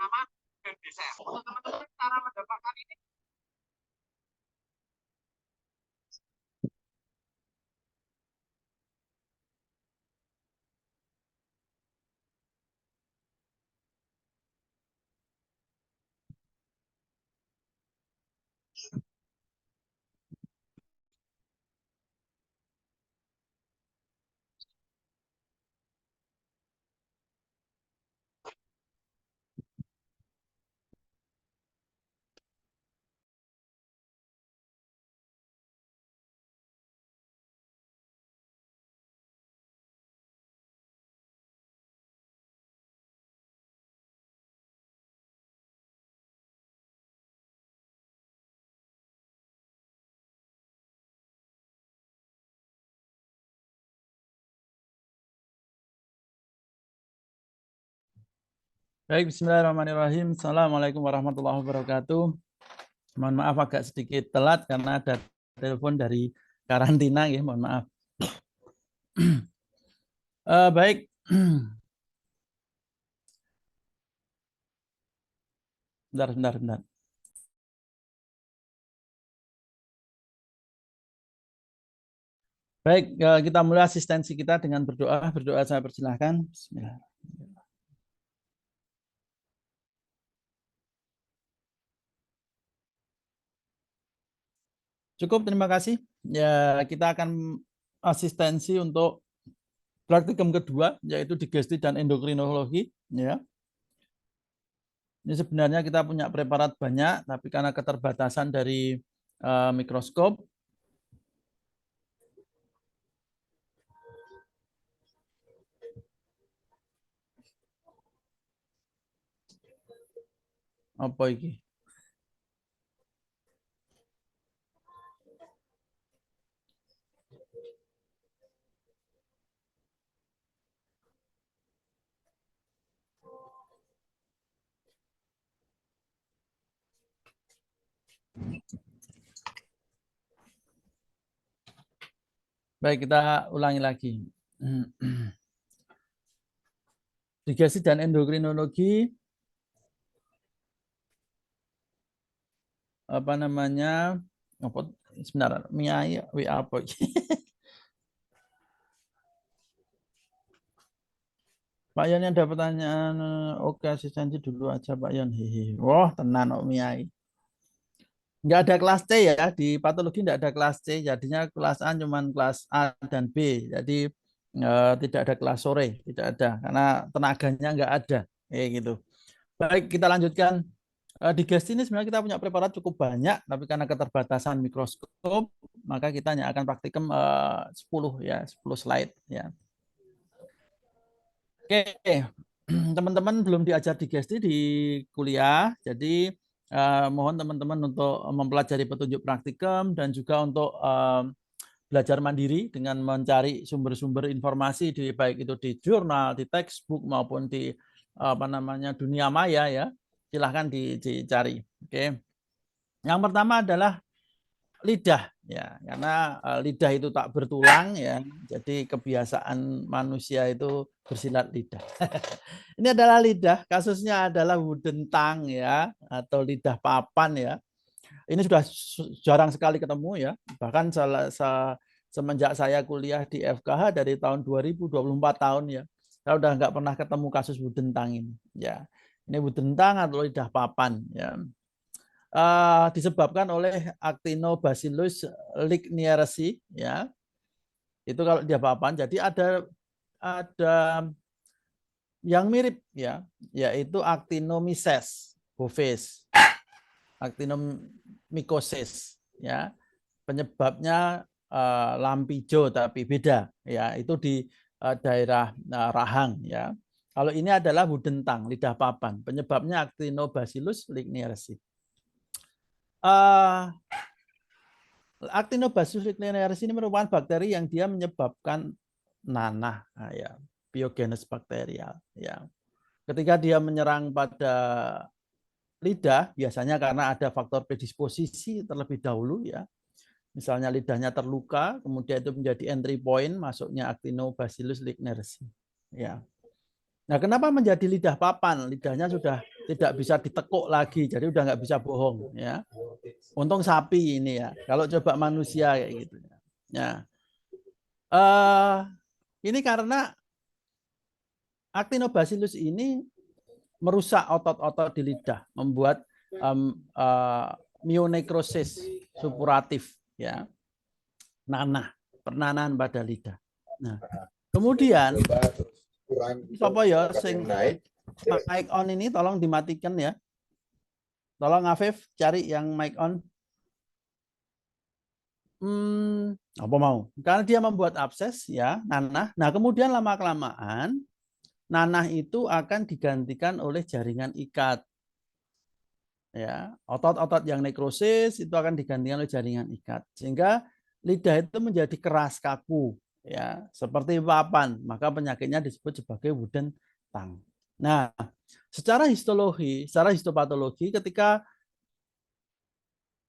Nama dan desa. Untuk teman-teman cara mendapatkan ini. Baik, bismillahirrahmanirrahim. Assalamualaikum warahmatullahi wabarakatuh. Mohon maaf agak sedikit telat karena ada telepon dari karantina, ya, mohon maaf. Baik. Bentar. Baik, kita mulai asistensi kita dengan berdoa. Berdoa saya persilahkan. Bismillah. Cukup, terima kasih. Ya, kita akan asistensi untuk praktikum kedua, yaitu digesti dan endokrinologi. Ya. Ini sebenarnya kita punya preparat banyak, tapi karena keterbatasan dari mikroskop, apa ini? Baik, kita ulangi lagi. Digesti dan endokrinologi, apa namanya? Apa? Sebentar, Mia, apa? Pak Yon ada pertanyaan. Oke, asistensi dulu aja Pak Yon. Hehe. Wah, tenan kok Mia. Nggak ada kelas C ya, di patologi nggak ada kelas C, jadinya kelas A cuman kelas A dan B. Jadi tidak ada kelas sore, tidak ada karena tenaganya nggak ada, kayak gitu. Baik, kita lanjutkan. Di GEST ini sebenarnya kita punya preparat cukup banyak, tapi karena keterbatasan mikroskop, maka kita hanya akan praktikum 10 ya, 10 slide ya. Oke, teman-teman belum diajar di GEST di kuliah, jadi mohon teman-teman untuk mempelajari petunjuk praktikum dan juga untuk belajar mandiri dengan mencari sumber-sumber informasi di baik itu di jurnal, di textbook maupun di apa namanya dunia maya ya. Silahkan dicari. Oke. Yang pertama adalah lidah ya, karena lidah itu tak bertulang ya. Jadi kebiasaan manusia itu bersilat lidah. Ini adalah lidah, kasusnya adalah wooden tongue ya atau lidah papan ya. Ini sudah jarang sekali ketemu ya. Bahkan semenjak saya kuliah di FKH dari tahun 2024 tahun ya. Saya udah nggak pernah ketemu kasus wooden tongue ini ya. Ini wooden tongue atau lidah papan ya. Disebabkan oleh Actinobacillus lignierici ya. Itu kalau dia papan. Jadi ada yang mirip ya, yaitu Actinomyces bovis, Actinomycosis ya. Penyebabnya lampijo tapi beda ya, itu di daerah rahang ya. Kalau ini adalah wooden tongue, lidah papan. Penyebabnya Actinobacillus lignierici. Actinobacillus lignierici ini merupakan bakteri yang dia menyebabkan nanah ya, biogenes bakterial ya. Ketika dia menyerang pada lidah, biasanya karena ada faktor predisposisi terlebih dahulu ya. Misalnya lidahnya terluka, kemudian itu menjadi entry point masuknya Actinobacillus lignierici ya. Nah, kenapa menjadi lidah papan? Lidahnya sudah tidak bisa ditekuk lagi, jadi udah nggak bisa bohong ya. Untung sapi ini ya. Kalau coba manusia kayak gitu. Ya. Ini karena Actinobacillus ini merusak otot-otot di lidah, membuat myonekrosis supuratif ya. Nanah, pernanahan pada lidah. Nah, kemudian apa ya sing mic on ini tolong dimatikan ya. Tolong Afif cari yang mic on. Apa mau? Karena dia membuat abses ya, nanah. Nah, kemudian lama-kelamaan nanah itu akan digantikan oleh jaringan ikat. Ya, otot-otot yang nekrosis itu akan digantikan oleh jaringan ikat. Sehingga lidah itu menjadi keras kaku ya, seperti papan. Maka penyakitnya disebut sebagai wooden tongue. Nah, secara histologi, secara histopatologi ketika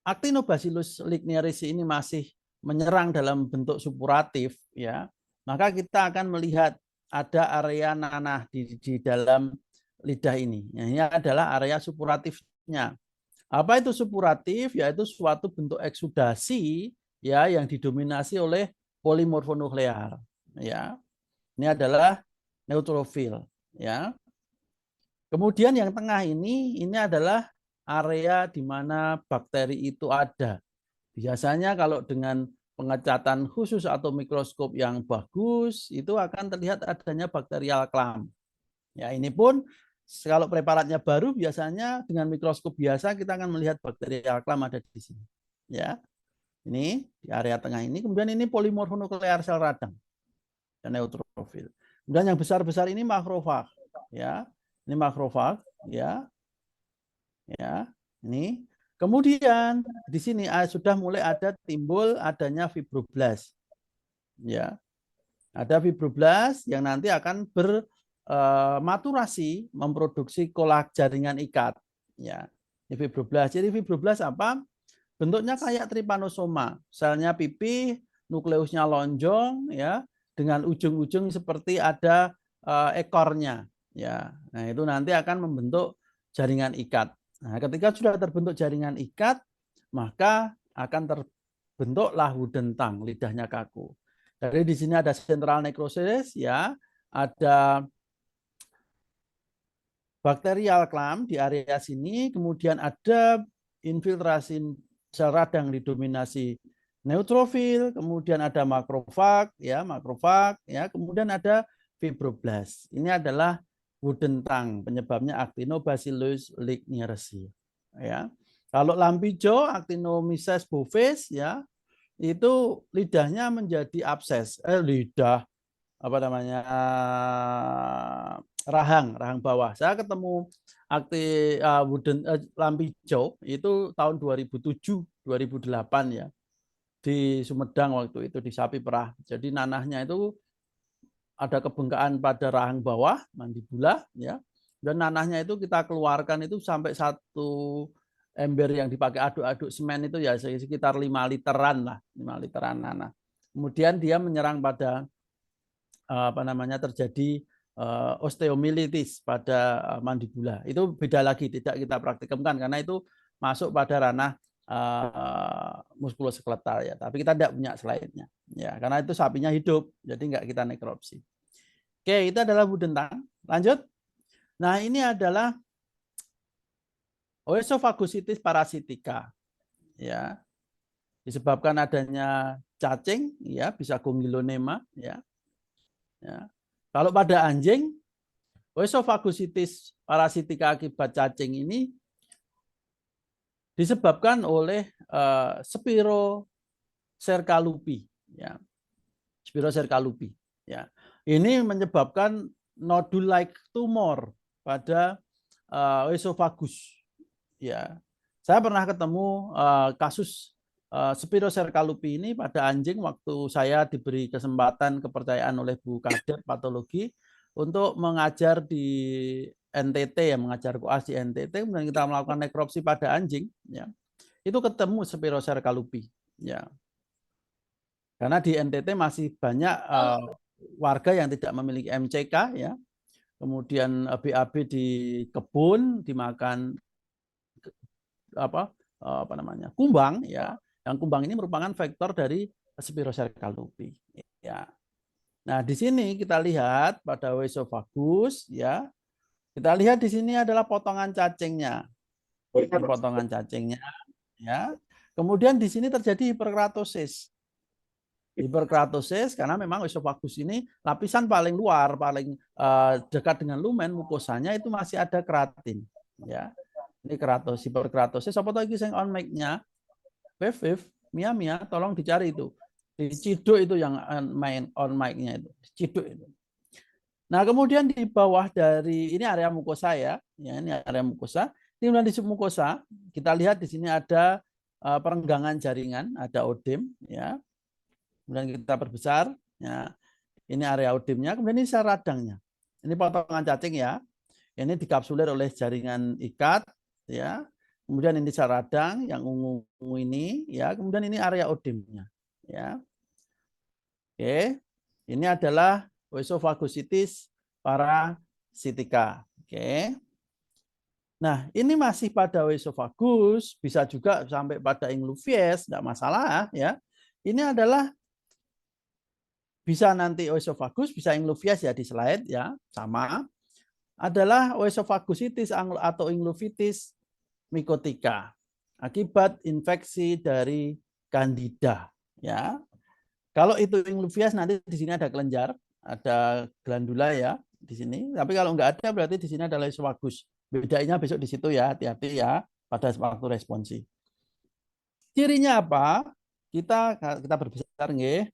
Actinobacillus lignierici ini masih menyerang dalam bentuk supuratif ya, maka kita akan melihat ada area nanah di dalam lidah ini. Nah, ini adalah area supuratifnya. Apa itu supuratif? Yaitu suatu bentuk eksudasi ya yang didominasi oleh polimorfonuklear ya. Ini adalah neutrofil ya. Kemudian yang tengah ini adalah area di mana bakteri itu ada. Biasanya kalau dengan pengecatan khusus atau mikroskop yang bagus itu akan terlihat adanya bakterial clam. Ya, ini pun kalau preparatnya baru biasanya dengan mikroskop biasa kita akan melihat bakterial clam ada di sini. Ya. Ini di area tengah ini, kemudian ini polimorfonuklear sel radang dan neutrofil. Kemudian yang besar-besar ini makrofag, ya. Ini makrofag, ya. Ya, ini. Kemudian di sini sudah mulai ada timbul adanya fibroblast. Ya. Ada fibroblast yang nanti akan bermaturasi memproduksi kolak jaringan ikat. Ya. Ini fibroblast. Jadi fibroblast apa? Bentuknya kayak trypanosoma. Selnya pipih, nukleusnya lonjong ya, dengan ujung-ujung seperti ada ekornya. Ya. Nah, itu nanti akan membentuk jaringan ikat. Nah, ketika sudah terbentuk jaringan ikat, maka akan terbentuklah wooden tongue, lidahnya kaku. Jadi di sini ada central necrosis ya, ada bakterial clam di area sini, kemudian ada infiltrasi sel radang didominasi neutrofil, kemudian ada makrofag, ya, kemudian ada fibroblast. Ini adalah wooden tongue, penyebabnya Actinobacillus licheniasis. Ya. Kalau lampijo, Actinomyces bovis, ya, itu lidahnya menjadi abses, lidah apa namanya rahang bawah. Saya ketemu lampijo itu tahun 2007, 2008 ya di Sumedang waktu itu di Sapi Perah. Jadi nanahnya itu ada kebengkakan pada rahang bawah mandibula ya. Dan nanahnya itu kita keluarkan itu sampai 1 ember yang dipakai aduk-aduk semen itu ya sekitar 5 literan lah, 5 literan nanah. Kemudian dia menyerang pada apa namanya terjadi osteomyelitis pada mandibula. Itu beda lagi, tidak kita praktikumkan karena itu masuk pada ranah muskuloskeletal ya. Tapi kita tidak punya selainnya. Ya, karena itu sapinya hidup, jadi nggak kita nekropsi. Oke, itu adalah wooden tongue. Lanjut. Nah, ini adalah oesophagocytis parasitica. Ya. Disebabkan adanya cacing, ya, bisa gongilonema, ya. Ya. Kalau pada anjing, oesophagocytis parasitica akibat cacing ini disebabkan oleh Spirocercalupi, ya. Spirocercalupi, ya. Ini menyebabkan nodule-like tumor pada oesophagus, ya. Saya pernah ketemu kasus Spirocercalupi ini pada anjing waktu saya diberi kesempatan kepercayaan oleh Bu Kadet patologi untuk mengajar di NTT ya, mengajar koas di NTT, kemudian kita melakukan nekropsi pada anjing, ya. Itu ketemu Spirocercalupi, ya. Karena di NTT masih banyak warga yang tidak memiliki MCK ya. Kemudian BAB di kebun dimakan apa namanya? Kumbang ya. Yang kumbang ini merupakan vektor dari Spirocercalupi ya. Nah, di sini kita lihat pada oesophagus ya. Kita lihat di sini adalah potongan cacingnya. Ini potongan cacingnya ya. Kemudian di sini terjadi hiperkeratosis. Hiperkeratosis karena memang oesophagus ini lapisan paling luar, paling dekat dengan lumen mukosanya itu masih ada keratin ya. Ini keratosis, hiperkeratosis apa lagi yang on mic-nya? Wave, Mia, tolong dicari itu. Diciduk itu yang on mic-nya itu. Diciduk itu. Nah, kemudian di bawah dari ini area mukosa ya. Ini area mukosa. Kemudian di submukosa kita lihat di sini ada perenggangan jaringan, ada odem ya. Kemudian kita perbesar, ya. Ini area odemnya, kemudian ini sel radangnya. Ini potongan cacing ya. Ini dikapsulir oleh jaringan ikat, ya. Kemudian ini sel radang yang ungu ini, ya. Kemudian ini area odemnya, ya. Oke, ini adalah oesophagocytis parasitica. Oke. Nah, ini masih pada oesophagus, bisa juga sampai pada ingluvies, tidak masalah ya. Ini adalah bisa nanti oesophagus, bisa ingluvias ya di slide ya, sama. Adalah oesophagocytis atau ingluvitis mycotica akibat infeksi dari Candida ya. Kalau itu ingluvias nanti di sini ada kelenjar, ada glandula ya di sini. Tapi kalau nggak ada berarti di sini adalah oesophagus. Bedanya besok di situ ya, hati-hati ya pada waktu responsi. Cirinya apa? Kita berbesar nggih.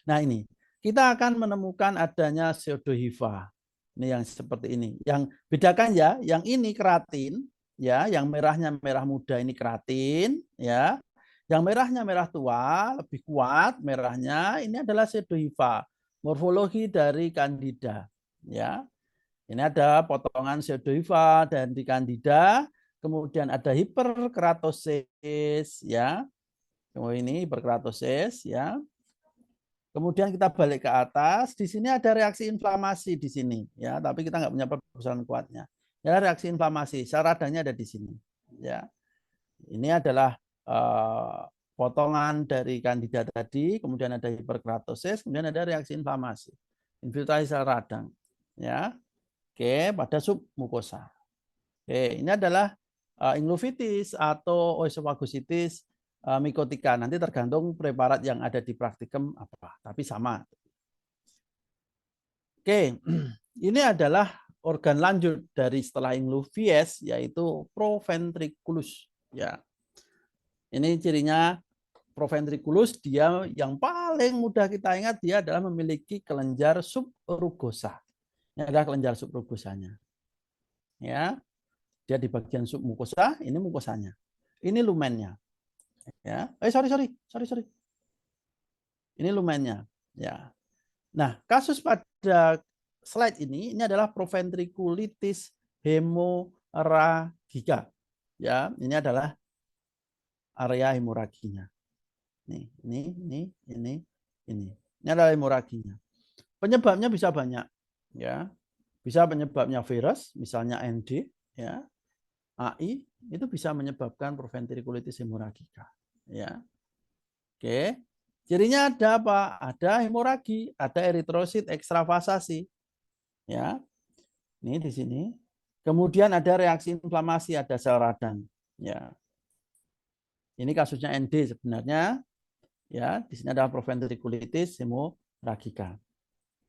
Nah, ini kita akan menemukan adanya pseudohifa. Ini yang seperti ini. Yang bedakan ya, yang ini keratin, ya, yang merahnya merah muda ini keratin, ya. Yang merahnya merah tua, lebih kuat merahnya, ini adalah pseudohifa. Morfologi dari Candida, ya. Ini ada potongan pseudohifa dan di Candida, kemudian ada hiperkeratosis, ya. Ini hiperkeratosis, ya. Kemudian kita balik ke atas, di sini ada reaksi inflamasi di sini, ya, tapi kita nggak punya perbesaran kuatnya. Ya, reaksi inflamasi, sel radangnya ada di sini, ya. Ini adalah potongan dari Candida tadi, kemudian ada hiperkeratosis, kemudian ada reaksi inflamasi, infiltrasi sel radang, ya. Oke, pada submukosa. Oke, ini adalah ingluvitis atau oesophagocytis mikotika. Nanti tergantung preparat yang ada di praktikum apa, tapi sama. Oke, ini adalah organ lanjut dari setelah inglovies, yaitu proventriculus. Ya, ini cirinya proventriculus, dia yang paling mudah kita ingat, dia adalah memiliki kelenjar subrugosa. Ini adalah kelenjar subrugosanya. Ya, dia di bagian submukosa, ini mukosanya. Ini lumennya. Ya, sorry. Ini lumennya. Ya. Nah, kasus pada slide ini adalah proventriculitis hemorrhagica. Ya, ini adalah area hemoraginya. Ini. Ini adalah hemoraginya. Penyebabnya bisa banyak, ya. Bisa penyebabnya virus, misalnya ND, ya. AI itu bisa menyebabkan proventriculitis hemorrhagica, ya. Oke. Cirinya ada apa? Ada hemoragi, ada eritrosit ekstravasasi. Ya. Ini di sini. Kemudian ada reaksi inflamasi, ada sel radang. Ya. Ini kasusnya ND sebenarnya. Ya, di sini ada proventriculitis hemorrhagica.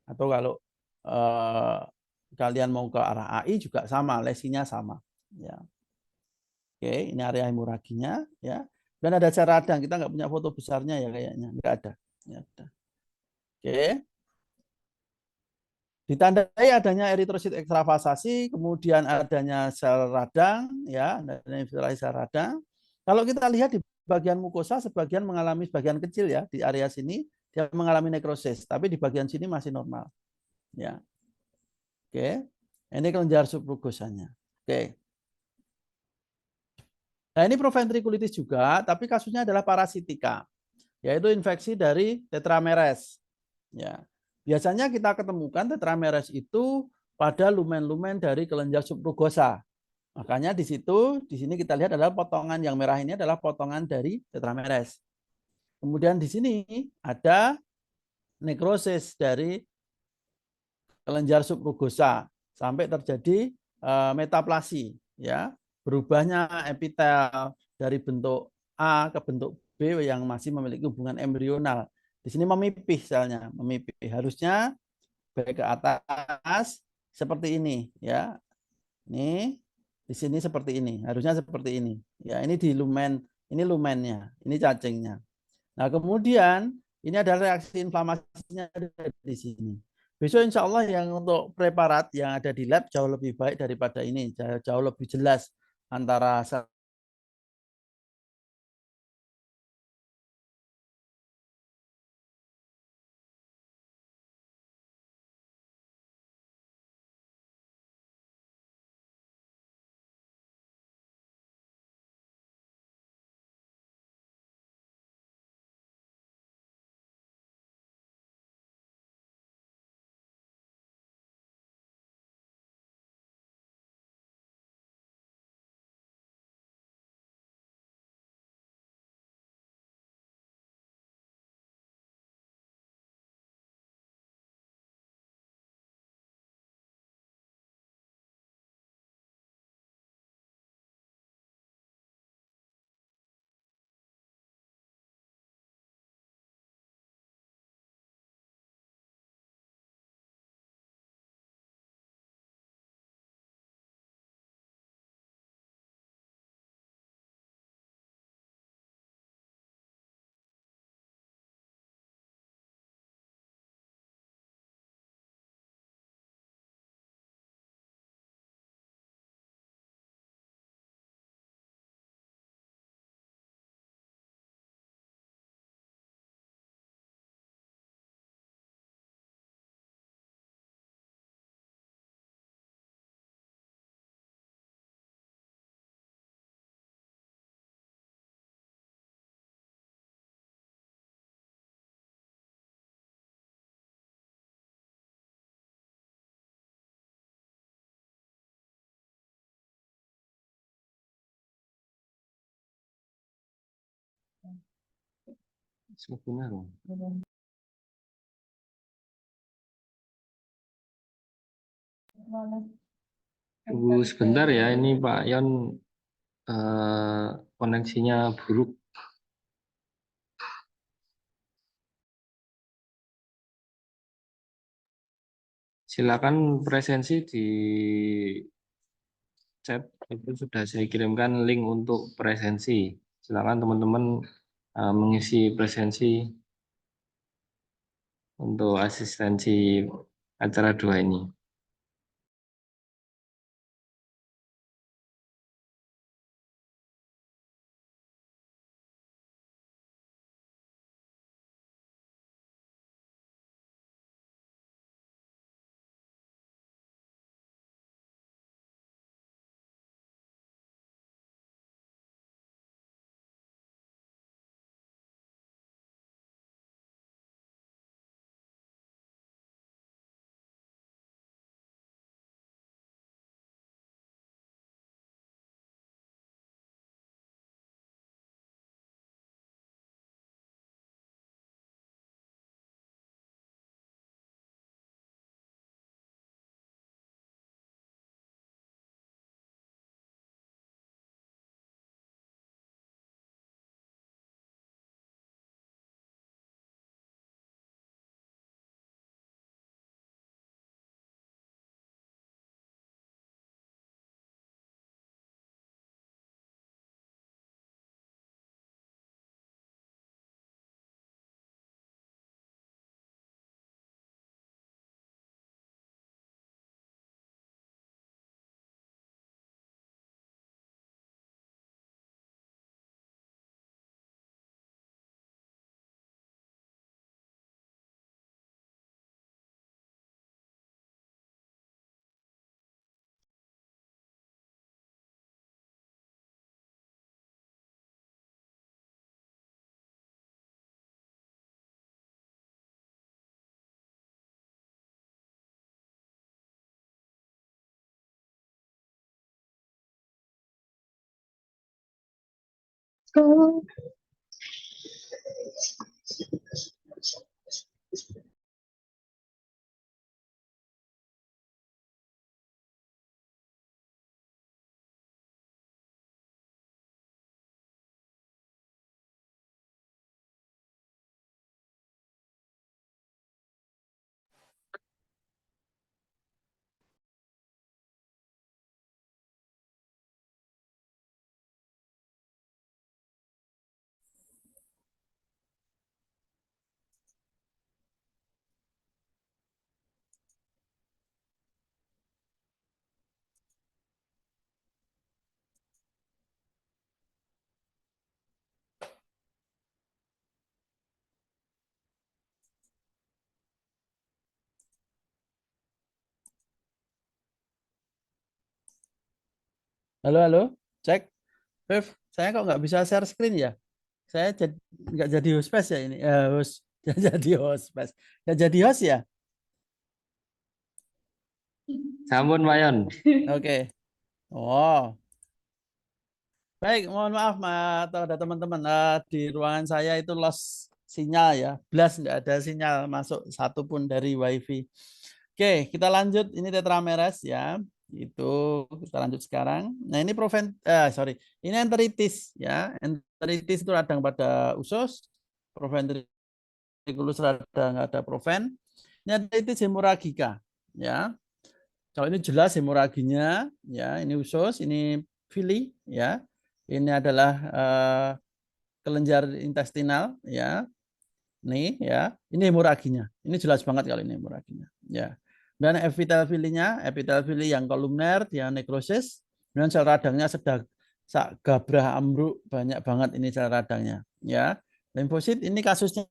Atau kalau kalian mau ke arah AI juga sama, lesinya sama. Ya. Oke, ini area hemorraginya, ya. Dan ada sel radang, kita nggak punya foto besarnya ya kayaknya, nggak ada. Ya, oke. Ditandai adanya eritrosit ekstravasasi, kemudian adanya sel radang, ya, adanya sel radang. Kalau kita lihat di bagian mukosa, sebagian mengalami sebagian kecil ya di area sini dia mengalami nekrosis, tapi di bagian sini masih normal, ya. Oke, ini kelenjar subrugosanya. Oke. Nah ini proventriculitis juga, tapi kasusnya adalah parasitika, yaitu infeksi dari tetrameres. Ya. Biasanya kita ketemukan tetrameres itu pada lumen-lumen dari kelenjar subrugosa. Makanya di sini kita lihat adalah potongan yang merah ini adalah potongan dari tetrameres. Kemudian di sini ada nekrosis dari kelenjar subrugosa sampai terjadi metaplasi, ya, berubahnya epitel dari bentuk A ke bentuk B yang masih memiliki hubungan embrional. Di sini memipih selnya, memipih. Harusnya baik ke atas seperti ini, ya. Ini di sini seperti ini, harusnya seperti ini. Ya, ini di lumen, ini lumennya, ini cacingnya. Nah, kemudian ini ada reaksi inflamasinya di sini. Besok insya Allah yang untuk preparat yang ada di lab jauh lebih baik daripada ini, jauh lebih jelas antara Tunggu sebentar ya, ini Pak Yon koneksinya buruk. Silakan presensi di chat, itu sudah saya kirimkan link untuk presensi. Silakan teman-teman mengisi presensi untuk asistensi acara 2 ini. Halo, halo, cek. Viv, saya kok nggak bisa share screen ya? Saya nggak jadi host space ya ini. Host, nggak jadi host space. Nggak jadi host ya? Sampun Mayon. Oke. Oh, baik. Mohon maaf, atau ada teman-teman di ruangan saya itu lost sinyal ya. Blast nggak ada sinyal masuk satupun dari WiFi. Oke, kita lanjut. Ini tetrameres ya. Itu kita lanjut sekarang. Nah, ini sorry. Ini enteritis ya. Enteritis itu radang pada usus. Proventriculus radang ada proven. Ini enteritis hemoragika ya. Kalau ini jelas hemoraginya ya, ini usus, ini fili ya. Ini adalah kelenjar intestinal ya. Nih ya, ini hemoraginya. Ini jelas banget kalau ini hemoraginya. Ya. Dan epitel fili yang kolumner, dia nekrosis. Dan sel radangnya sedang gabrah ambruk, banyak banget ini sel radangnya. Ya, limfosit ini kasusnya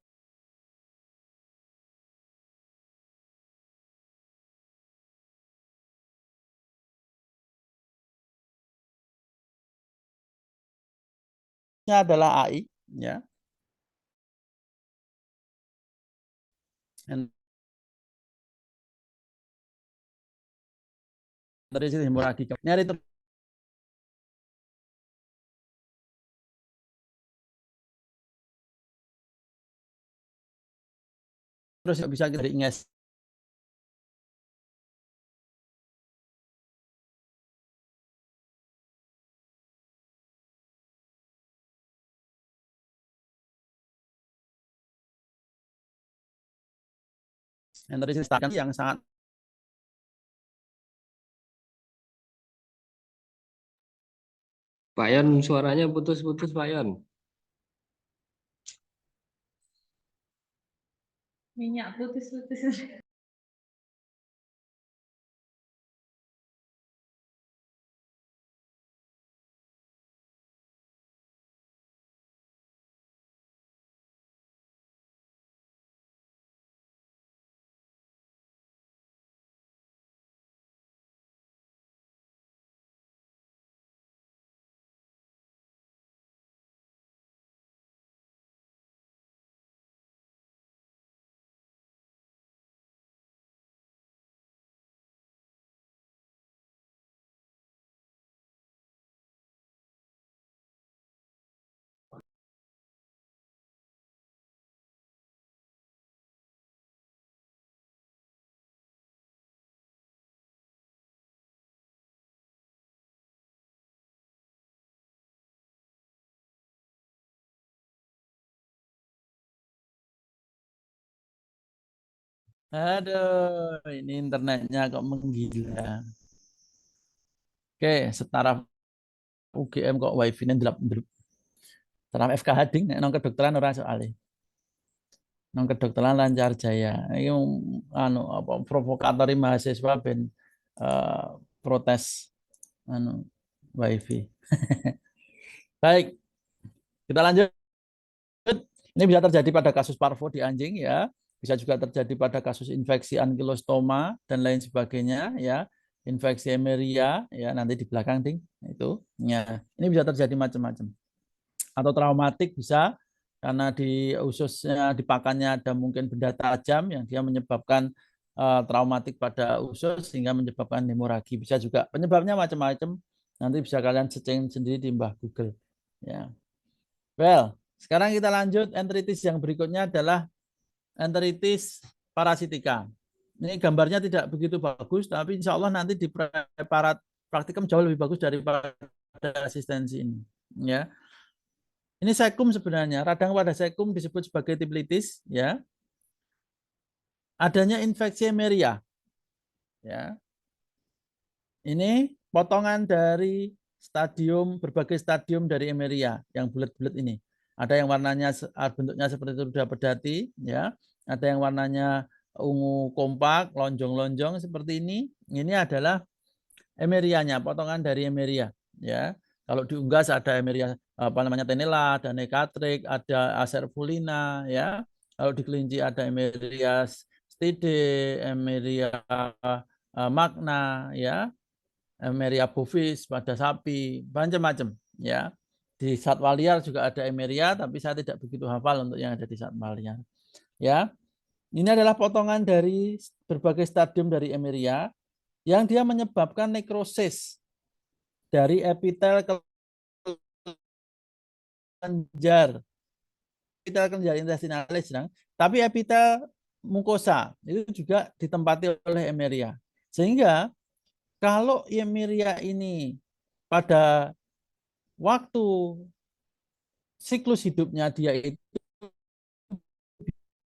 adalah AI. Ya, dari sini hemoragika. Ini terus bisa kita ingat. Yang tadi saya yang sangat Pak Yon, suaranya putus-putus Pak Yon. Minyak putus-putus. Aduh, ini internetnya kok menggila. Oke, setara UGM kok wifi-nya delap-delap. Setara FKH ding, nek nang kedokteran ora soalnya. Nang kedokteran lancar jaya. Ini anu apa provokatori mahasiswa ben protes anu wifi. Baik, kita lanjut. Ini bisa terjadi pada kasus parvo di anjing ya, bisa juga terjadi pada kasus infeksi ankylostoma dan lain sebagainya ya, infeksi emeria ya nanti di belakang ding itu ya. Ini bisa terjadi macam-macam. Atau traumatik bisa karena di ususnya di pakannya ada mungkin benda tajam yang dia menyebabkan traumatik pada usus sehingga menyebabkan hemoragi. Bisa juga penyebabnya macam-macam. Nanti bisa kalian searching sendiri di Mbah Google ya. Well, sekarang kita lanjut, enteritis yang berikutnya adalah enteritis parasitika. Ini gambarnya tidak begitu bagus, tapi insya Allah nanti di preparat praktikum jauh lebih bagus daripada asistensi ini. Ya, ini sekum sebenarnya. Radang pada sekum disebut sebagai tiplitis. Ya, adanya infeksi emeria. Ya, ini potongan dari stadium berbagai stadium dari emeria yang bulat-bulat ini. Ada yang warnanya bentuknya seperti ruda pedati, ya. Ada yang warnanya ungu kompak, lonjong-lonjong seperti ini. Ini adalah emerianya, potongan dari emeria, ya. Kalau di unggas ada emeria apa namanya tenella, ada nekatrik, ada acervulina, ya. Kalau di kelinci ada emeria stide, emeria magna, ya. Emeria bovis pada sapi, macam-macam, ya. Di satwa liar juga ada emeria, tapi saya tidak begitu hafal untuk yang ada di satwa liar. Ya, ini adalah potongan dari berbagai stadium dari emeria yang dia menyebabkan nekrosis dari epitel kelenjar, epitel kelenjar intestinalis, tapi epitel mukosa itu juga ditempati oleh emeria. Sehingga kalau emeria ini pada waktu siklus hidupnya dia itu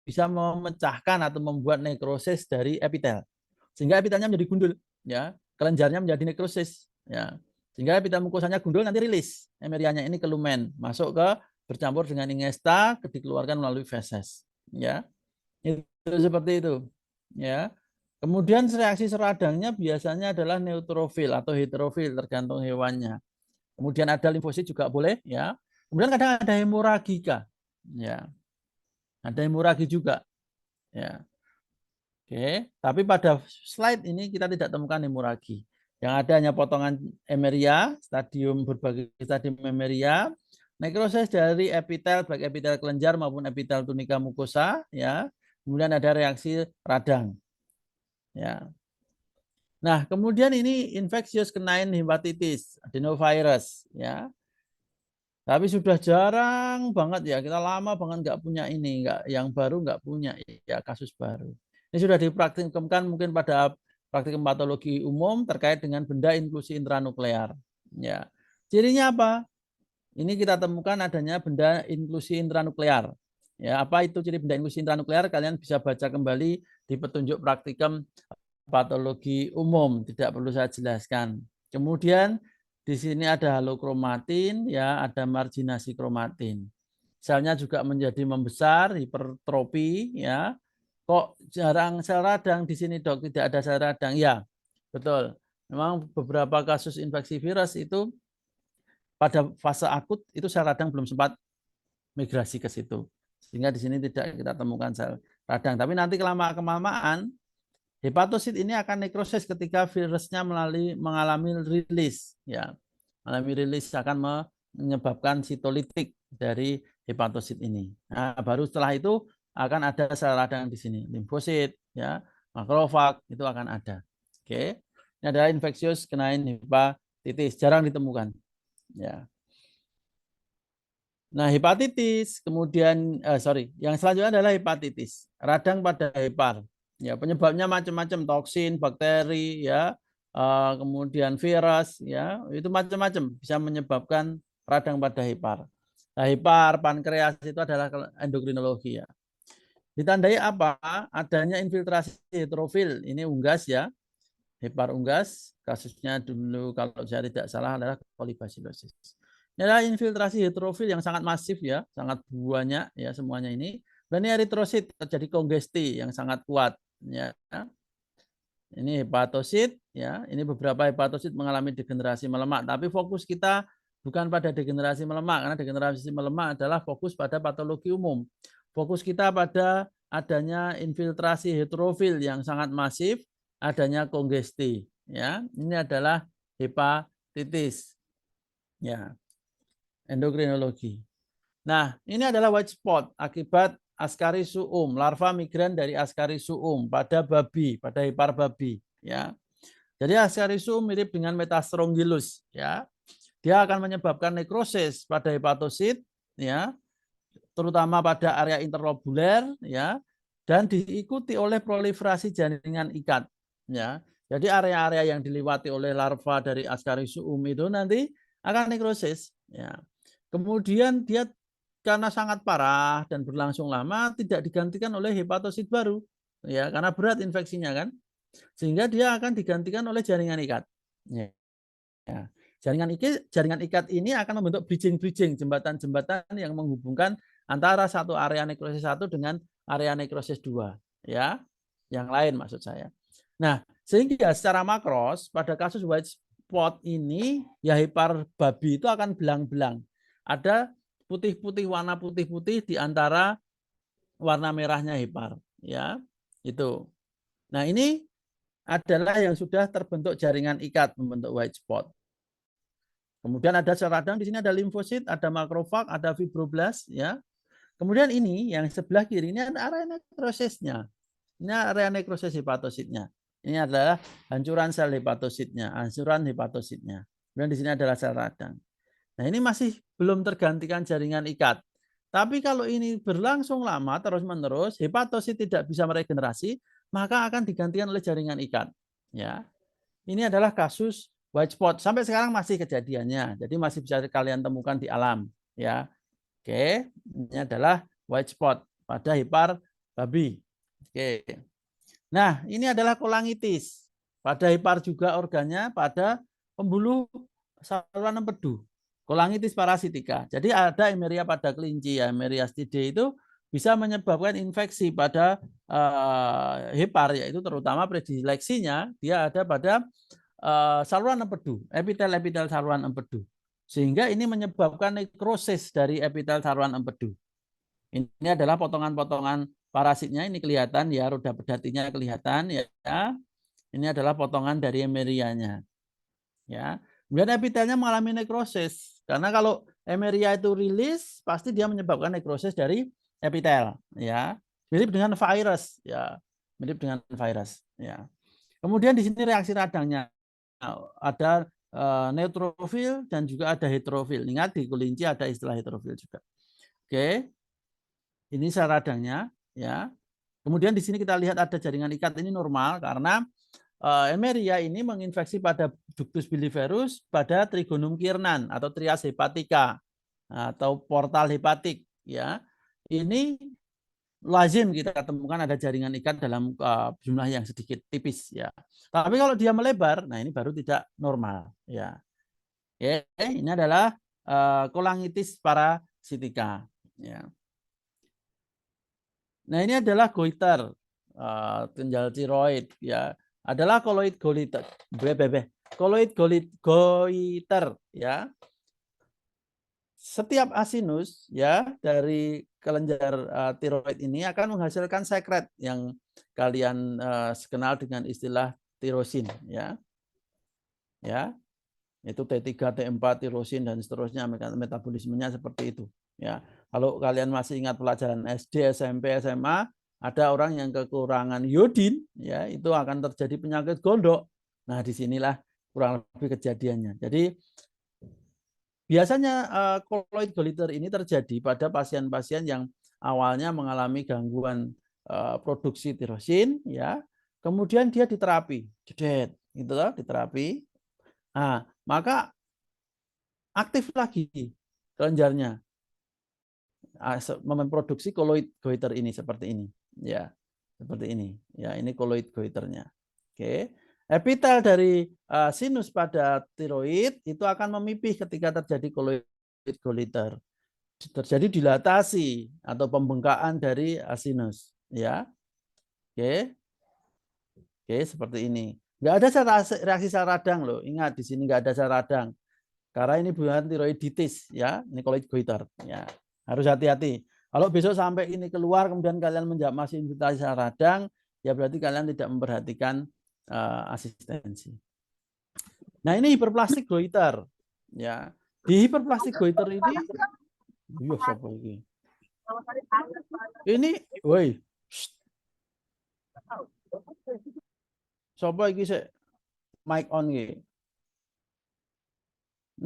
bisa memecahkan atau membuat nekrosis dari epitel, sehingga epitelnya menjadi gundul, ya, kelenjarnya menjadi nekrosis, ya, sehingga epitel mukosanya gundul, nanti rilis emerianya ini ke lumen, masuk ke bercampur dengan ingesta, dikeluarkan melalui feses, ya, itu seperti itu, ya. Kemudian reaksi seradangnya biasanya adalah neutrofil atau heterofil tergantung hewannya. Kemudian ada limfosit juga boleh, ya. Kemudian kadang ada hemoragika, ya. Ada hemoragi juga, ya. Oke, tapi pada slide ini kita tidak temukan hemoragi. Yang ada hanya potongan emeria, stadium berbagai stadium emeria, nekrosis dari epitel baik epitel kelenjar maupun epitel tunika mukosa, ya. Kemudian ada reaksi radang, ya. Nah, kemudian ini infectious canine hepatitis, adenovirus, ya. Tapi sudah jarang banget ya, kita lama banget nggak punya ini, nggak, yang baru nggak punya ya, kasus baru. Ini sudah dipraktikkan mungkin pada praktikum patologi umum terkait dengan benda inklusi intranuklear. Ya, cirinya apa? Ini kita temukan adanya benda inklusi intranuklear. Ya, apa itu ciri benda inklusi intranuklear? Kalian bisa baca kembali di petunjuk praktikum patologi umum, tidak perlu saya jelaskan. Kemudian Di sini ada halokromatin, ya, ada marginasi kromatin. Selnya juga menjadi membesar, hipertrofi, ya. Kok jarang sel radang di sini, Dok? Tidak ada sel radang. Ya, betul. Memang beberapa kasus infeksi virus itu pada fase akut itu sel radang belum sempat migrasi ke situ. Sehingga di sini tidak kita temukan sel radang. Tapi nanti kelamaan hepatosit ini akan nekrosis ketika virusnya mengalami rilis, ya. Mengalami rilis akan menyebabkan sitolitik dari hepatosit ini. Nah, baru setelah itu akan ada sel radang di sini, limfosit, ya, makrofag itu akan ada. Oke. Ini adalah infeksius kenain hepatitis, jarang ditemukan, ya. Nah, hepatitis, kemudian yang selanjutnya adalah hepatitis, radang pada hepar. Ya, penyebabnya macam-macam, toksin, bakteri, ya, kemudian virus, ya, itu macam-macam bisa menyebabkan radang pada hepar. Nah, hepar, pankreas itu adalah endokrinologi, ya. Ditandai apa? Adanya infiltrasi heterofil. Ini unggas, ya. Hepar unggas, kasusnya dulu kalau saya tidak salah adalah kolibasilosis. Ini adalah infiltrasi heterofil yang sangat masif, ya, sangat banyak, ya, semuanya ini. Dan ini eritrosit, terjadi kongesti yang sangat kuat, ya. Ini hepatosit, ya. Ini beberapa hepatosit mengalami degenerasi melemak, tapi fokus kita bukan pada degenerasi melemak, karena degenerasi melemak adalah fokus pada patologi umum. Fokus kita pada adanya infiltrasi heterofil yang sangat masif, adanya kongesti, ya. Ini adalah hepatitis, ya. Endokrinologi. Nah, ini adalah white spot akibat Ascaris suum, larva migran dari Ascaris suum pada babi, pada hepar babi, ya. Jadi Ascaris suum mirip dengan Metastrongylus, ya. Dia akan menyebabkan nekrosis pada hepatosit, ya, terutama pada area interlobuler, ya, dan diikuti oleh proliferasi jaringan ikat, ya. Jadi area-area yang dilewati oleh larva dari Ascaris suum itu nanti akan nekrosis, ya. Kemudian dia karena sangat parah dan berlangsung lama tidak digantikan oleh hepatosit baru, ya, karena berat infeksinya kan, sehingga dia akan digantikan oleh jaringan ikat. Ya. Jaringan ikat ini akan membentuk bridging jembatan-jembatan yang menghubungkan antara satu area nekrosis 1 dengan area nekrosis 2, ya, yang lain maksud saya. Nah, sehingga secara makros pada kasus white spot ini ya hepar babi itu akan belang-belang. Ada putih-putih, warna putih-putih di antara warna merahnya hepar, ya, itu. Nah, ini adalah yang sudah terbentuk jaringan ikat membentuk white spot. Kemudian ada sel radang, di sini ada limfosit, ada makrofag, ada fibroblast, ya. Kemudian ini yang sebelah kiri ini ada area nekrosisnya. Ini area nekrosis hepatositnya. Ini adalah hancuran sel hepatositnya, hancuran hepatositnya. Kemudian di sini adalah sel radang. Nah, ini masih belum tergantikan jaringan ikat. Tapi kalau ini berlangsung lama terus-menerus, hepatosit tidak bisa meregenerasi, maka akan digantikan oleh jaringan ikat. Ya, ini adalah kasus white spot. Sampai sekarang masih kejadiannya. Jadi masih bisa kalian temukan di alam. Ya, oke. Ini adalah white spot pada hepar babi. Oke. Nah, ini adalah kolangitis. Pada hepar juga organnya pada pembuluh saluran empedu. Kolangitis parasitika. Jadi ada Emeria pada kelinci, ya, Emeria stide itu bisa menyebabkan infeksi pada hepar, yaitu terutama predileksinya dia ada pada saluran empedu, epitel saluran empedu. Sehingga ini menyebabkan nekrosis dari epitel saluran empedu. Ini adalah potongan-potongan parasitnya, ini kelihatan, ya, roda pedatinya kelihatan, ya. Ini adalah potongan dari emerianya. Ya. Kemudian epitelnya mengalami nekrosis. Karena kalau emeria itu rilis, pasti dia menyebabkan nekrosis dari epitel, ya. Mirip dengan virus, ya. Mirip dengan virus, ya. Kemudian di sini reaksi radangnya ada neutrofil dan juga ada heterofil. Ingat di kelinci ada istilah heterofil juga. Oke. Ini sel radangnya, ya. Kemudian di sini kita lihat ada jaringan ikat, ini normal karena Emeria ini menginfeksi pada ductus biliverus pada Trigonum kiernan atau Trias hepatica atau portal hepatik, ya. Ini lazim kita temukan ada jaringan ikat dalam jumlah yang sedikit tipis, ya. Tapi kalau dia melebar, nah ini baru tidak normal, ya. Oke, ini adalah kolangitis parasitika. Ya. Nah, ini adalah goiter, ginjal tiroid. Ya, adalah koloid goiter, goiter. Ya, setiap asinus ya dari kelenjar tiroid ini akan menghasilkan sekret yang kalian kenal dengan istilah tirosin. Ya, ya. Itu T3, T4, tirosin dan seterusnya, metabolismenya seperti itu. Ya, kalau kalian masih ingat pelajaran SD, SMP, SMA, ada orang yang kekurangan iodin, ya itu akan terjadi penyakit gondok. Nah, disinilah kurang lebih kejadiannya. Jadi biasanya koloid goiter ini terjadi pada pasien-pasien yang awalnya mengalami gangguan produksi tirosin, ya, kemudian dia diterapi, jedet, gitu loh, diterapi. Nah, maka aktif lagi kelenjarnya memproduksi koloid goiter ini seperti ini, ya, seperti ini, ya, ini koloid goiternya. Oke, epitel dari sinus pada tiroid itu akan memipih ketika terjadi koloid goiter, terjadi dilatasi atau pembengkakan dari sinus, ya. Oke, oke, seperti ini. Nggak ada reaksi sel radang loh. Ingat di sini nggak ada sel radang. Karena ini bukan tiroiditis, ya, ini koloid goiter, ya. Harus hati-hati. Kalau besok sampai ini keluar kemudian kalian masih infiltrasi radang, ya berarti kalian tidak memperhatikan asistensi. Nah, ini hiperplastik goiter, ya. Di hiperplastik goiter ini, siapa ini? Ini, woi, siapa ini sih? Mic on gitu.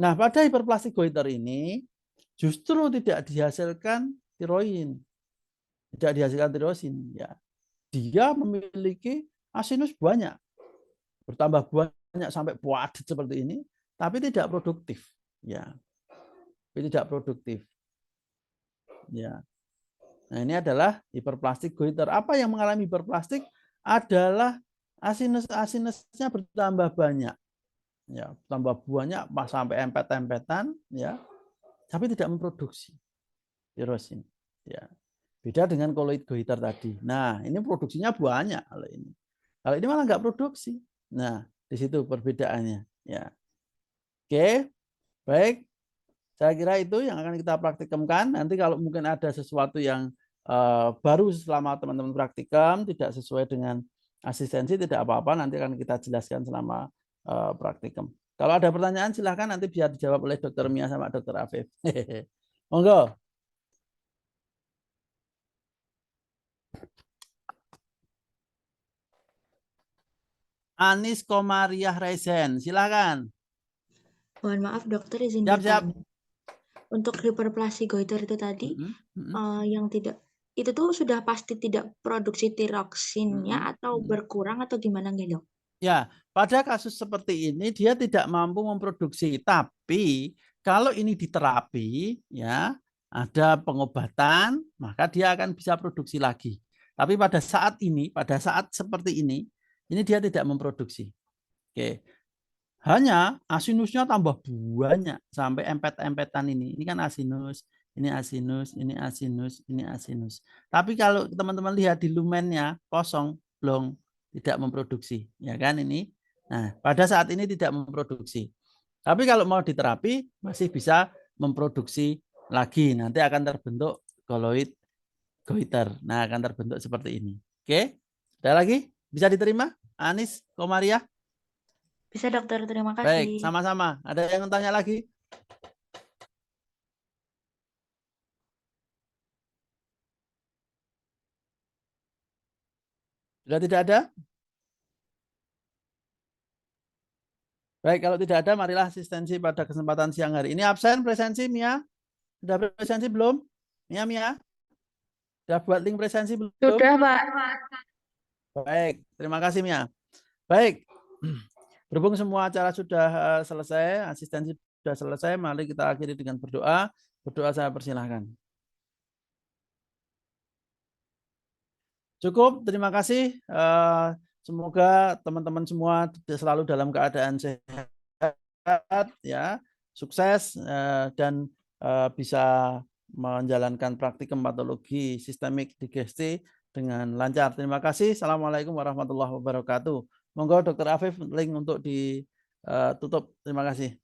Nah, pada hiperplastik goiter ini justru tidak dihasilkan tiroin. Tidak dihasilkan tirosin, ya. Dia memiliki asinus banyak. Bertambah banyak sampai padat seperti ini, tapi tidak produktif, ya. Tidak produktif. Ya. Nah, ini adalah hiperplastik goiter. Apa yang mengalami hiperplastik adalah asinusnya bertambah banyak. Ya, tambah banyak sampai empet-empetan, ya. Tapi tidak memproduksi tirosin, ya. Beda dengan koloid goiter tadi. Nah, ini produksinya banyak kalau ini. Kalau ini malah nggak produksi. Nah, di situ perbedaannya, ya. Oke, baik. Saya kira itu yang akan kita praktikumkan. Nanti kalau mungkin ada sesuatu yang baru selama teman-teman praktikum tidak sesuai dengan asistensi, tidak apa-apa. Nanti akan kita jelaskan selama praktikum. Kalau ada pertanyaan silahkan nanti biar dijawab oleh Dr. Mia sama Dr. Afif. Monggo. Anis Komariah Resen, silakan. Mohon maaf dokter, izin Siap. bertanya. Untuk hiperplasi goiter itu tadi, yang tidak itu tuh sudah pasti tidak produksi tiroksinnya atau berkurang atau gimana nggak dok? Ya, pada kasus seperti ini dia tidak mampu memproduksi, tapi kalau ini diterapi, ya, ada pengobatan, maka dia akan bisa produksi lagi. Tapi pada saat ini, pada saat seperti ini dia tidak memproduksi. Oke. Hanya asinusnya tambah banyak sampai empet-empetan ini. Ini kan asinus, ini asinus, ini asinus, ini asinus. Tapi kalau teman-teman lihat di lumennya kosong, blong, tidak memproduksi, ya kan ini. Nah, pada saat ini tidak memproduksi. Tapi kalau mau diterapi masih bisa memproduksi lagi. Nanti akan terbentuk koloid goiter. Nah, akan terbentuk seperti ini. Oke. Ada lagi? Bisa diterima? Anis Komariah? Bisa dokter, terima kasih. Baik, sama-sama. Ada yang tanya lagi? Sudah tidak ada? Baik, kalau tidak ada, marilah asistensi pada kesempatan siang hari ini. Absen, presensi, Mia? Sudah presensi belum? Mia? Sudah buat link presensi belum? Sudah, Pak. Baik, terima kasih, Mia. Baik, berhubung semua acara sudah selesai, asistensi sudah selesai, mari kita akhiri dengan berdoa. Berdoa saya persilahkan. Cukup, terima kasih. Semoga teman-teman semua selalu dalam keadaan sehat, ya. sukses dan bisa menjalankan praktikum patologi sistemik digesti dengan lancar. Terima kasih. Assalamualaikum warahmatullahi wabarakatuh. Monggo Dr. Afif link untuk ditutup. Terima kasih.